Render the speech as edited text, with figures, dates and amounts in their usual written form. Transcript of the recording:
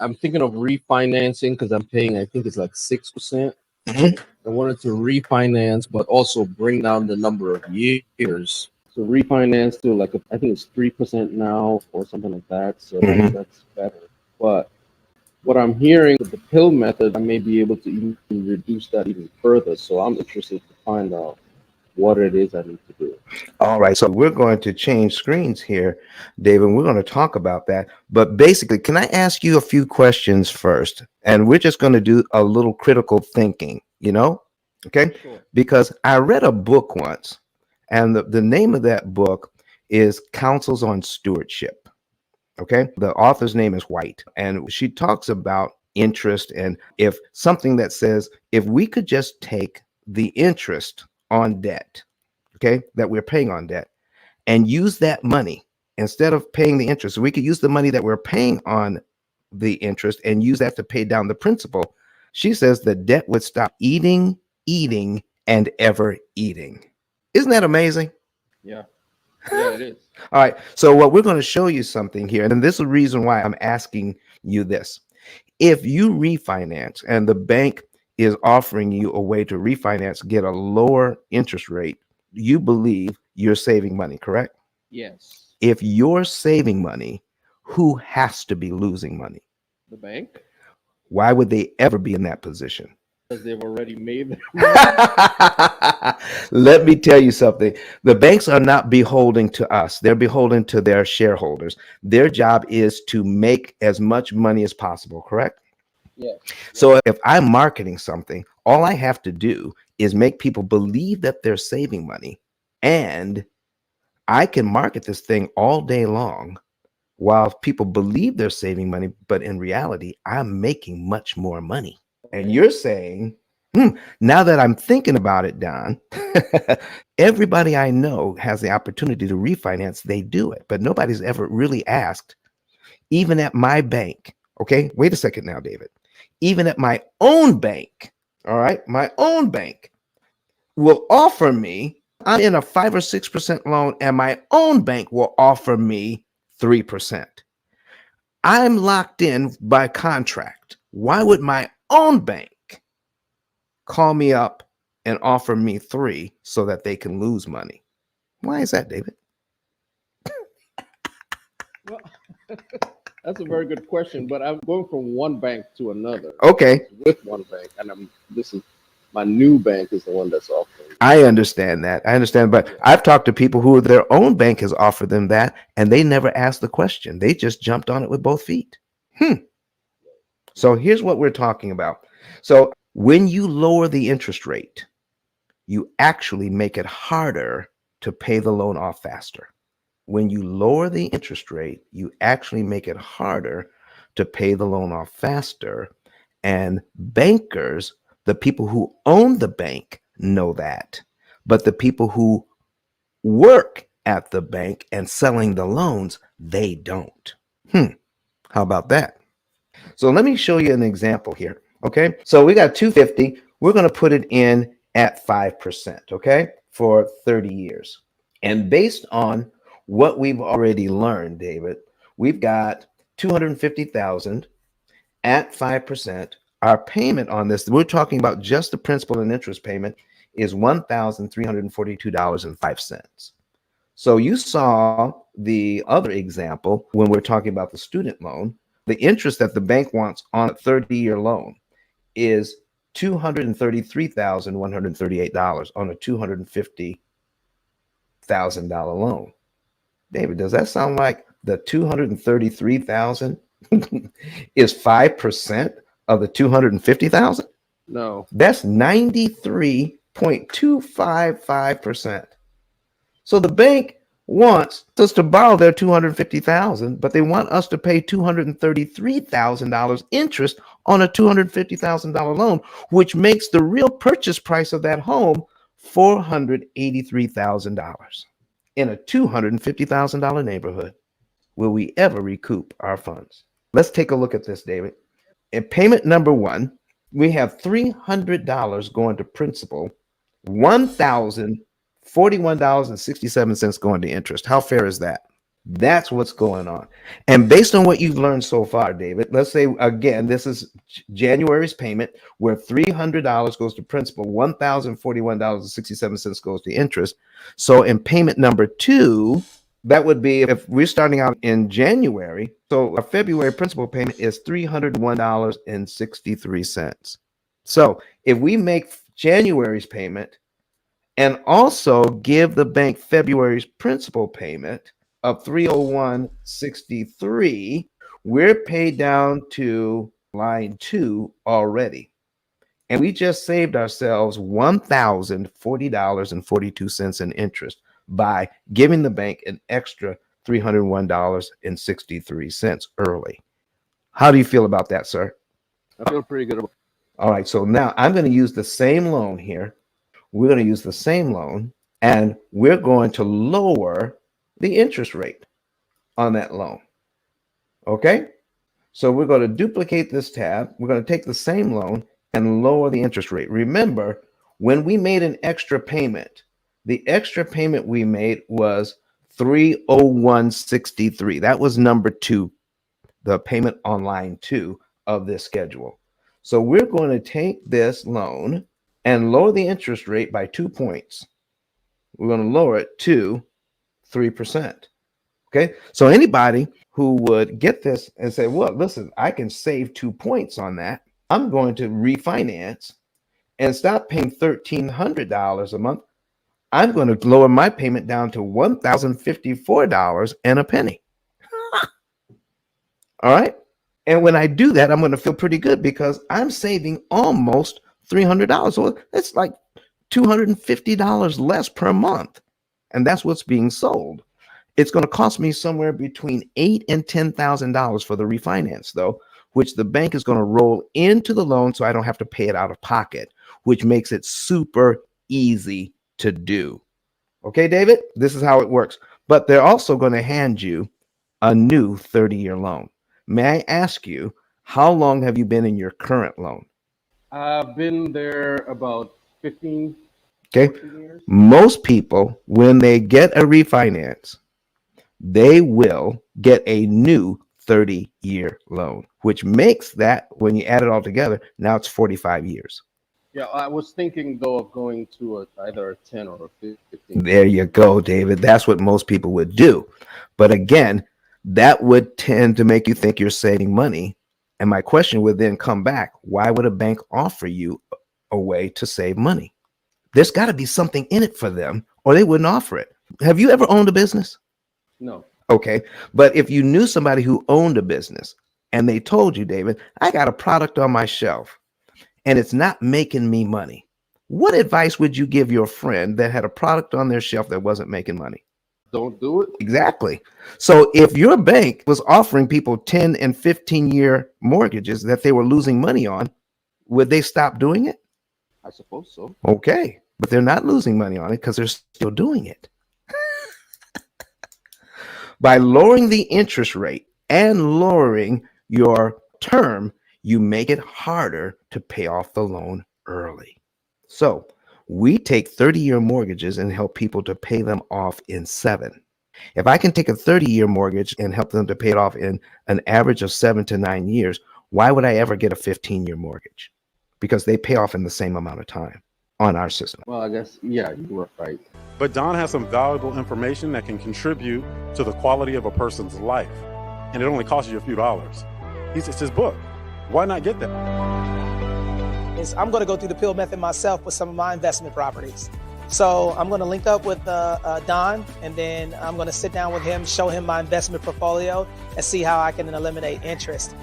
I'm thinking of refinancing because I'm paying, I think it's like 6%. Mhm. I wanted to refinance, but also bring down the number of years. So refinance to like, I think it's 3% now or something like that. So Mhm. that's better. But what I'm hearing with the pill method, I may be able to even reduce that even further. So I'm interested to find out what it is I need to do. All right, so we're going to change screens here, David. We're going to talk about that. But basically, can I ask you a few questions first? And we're just going to do a little critical thinking, you know? Okay? Sure. Because I read a book once, and the name of that book is Counsels on Stewardship. Okay? The author's name is White, and she talks about interest, and if something that says, if we could just take the interest on debt, okay, that we're paying on debt, and use that money instead of paying the interest. So we could use the money that we're paying on the interest and use that to pay down the principal. She says the debt would stop eating, eating, and ever eating. Isn't that amazing? Yeah. Yeah, it is. All right. So, what we're going to show you something here, and this is the reason why I'm asking you this. If you refinance and the bank is offering you a way to refinance, get a lower interest rate, you believe you're saving money, correct? Yes. If you're saving money, who has to be losing money? The bank, Why would they ever be in that position? because they've already made their money. Let me tell you something. The banks are not beholden to us, they're beholden to their shareholders. Their job is to make as much money as possible, correct? Yes. Yes. So if I'm marketing something, all I have to do is make people believe that they're saving money, and I can market this thing all day long while people believe they're saving money, but in reality, I'm making much more money. And Okay. you're saying, now that I'm thinking about it, Don, everybody I know has the opportunity to refinance. They do it, but nobody's ever really asked, even at my bank. Okay, wait a second now, David. Even at my own bank, all right, my own bank will offer me, I'm in a 5 or 6% loan, and my own bank will offer me 3%. I'm locked in by contract. Why would my own bank call me up and offer me 3 so that they can lose money? Why is that, David? Well, that's a very good question, but I'm going from one bank to another. I Okay, was with one bank, and this is my new bank is the one that's offering. I understand that. I understand, but Yeah. I've talked to people who their own bank has offered them that, and they never asked the question. They just jumped on it with both feet. Hmm. So here's what we're talking about. So when you lower the interest rate, you actually make it harder to pay the loan off faster. When you lower the interest rate, you actually make it harder to pay the loan off faster. And bankers, the people who own the bank, know that. But the people who work at the bank and selling the loans, they don't. How about that? So let me show you an example here. Okay. So we got 250. We're going to put it in at 5%. Okay. For 30 years. And based on what we've already learned, David, we've got 250,000 at 5%. Our payment on this, we're talking about just the principal and interest payment, is $1,342.05. So you saw the other example when we're talking about the student loan. The interest that the bank wants on a 30-year loan is $233,138 on a $250,000 loan. David, does that sound like the 233,000 is 5% of the 250,000? No. That's 93.255%. So the bank wants us to borrow their 250,000, but they want us to pay $233,000 interest on a $250,000 loan, which makes the real purchase price of that home $483,000 in a $250,000 neighborhood. Will we ever recoup our funds? Let's take a look at this, David. In payment number 1, we have $300 going to principal, $1,041.67 going to interest. How fair is that? That's what's going on. And based on what you've learned so far, David, let's say again, this is January's payment where $300 goes to principal, $1,041.67 goes to interest. So in payment number 2, that would be if we're starting out in January. So our February principal payment is $301.63. So if we make January's payment and also give the bank February's principal payment of 301.63, we're paid down to line 2 already. And we just saved ourselves $1,040.42 in interest by giving the bank an extra $301.63 early. How do you feel about that, sir? I feel pretty good about All right, so now I'm going to use the same loan here. We're going to use the same loan and we're going to lower the interest rate on that loan. Okay? So we're going to duplicate this tab. We're going to take the same loan and lower the interest rate. Remember, when we made an extra payment, the extra payment we made was 301.63. That was number 2, the payment on line 2 of this schedule. So we're going to take this loan and lower the interest rate by 2 points. We're going to lower it to 3%. Okay. So anybody who would get this and say, well, listen, I can save 2 points on that. I'm going to refinance and stop paying $1,300 a month. I'm going to lower my payment down to $1,054 and a penny. All right. And when I do that, I'm going to feel pretty good because I'm saving almost $300. So it's like $250 less per month. And that's what's being sold. It's going to cost me somewhere between $8,000 and $10,000 for the refinance, though, which the bank is going to roll into the loan so I don't have to pay it out of pocket, which makes it super easy to do. Okay, David, this is how it works. But they're also going to hand you a new 30-year loan. May I ask you, how long have you been in your current loan? I've been there about 15 Okay. years. Most people, when they get a refinance, they will get a new 30-year loan, which makes that, when you add it all together, now it's 45 years. Yeah, I was thinking though of going to either a 10 or a 15. There you go, David. That's what most people would do. But again, that would tend to make you think you're saving money. And my question would then come back, why would a bank offer you a way to save money? There's got to be something in it for them or they wouldn't offer it. Have you ever owned a business? No. Okay. But if you knew somebody who owned a business and they told you, David, I got a product on my shelf and it's not making me money, what advice would you give your friend that had a product on their shelf that wasn't making money? Don't do it. Exactly. So if your bank was offering people 10 and 15-year mortgages that they were losing money on, would they stop doing it? I suppose so. Okay. But they're not losing money on it because they're still doing it. By lowering the interest rate and lowering your term, you make it harder to pay off the loan early. So we take 30-year mortgages and help people to pay them off in 7. If I can take a 30-year mortgage and help them to pay it off in an average of 7 to 9 years, why would I ever get a 15-year mortgage? Because they pay off in the same amount of time on our system. Well, I guess, yeah, you were right. But Don has some valuable information that can contribute to the quality of a person's life. And it only costs you a few dollars. It's his book. Why not get that? I'm going to go through the P.I.L.L method myself with some of my investment properties. So I'm going to link up with Don, and then I'm going to sit down with him, show him my investment portfolio, and see how I can eliminate interest.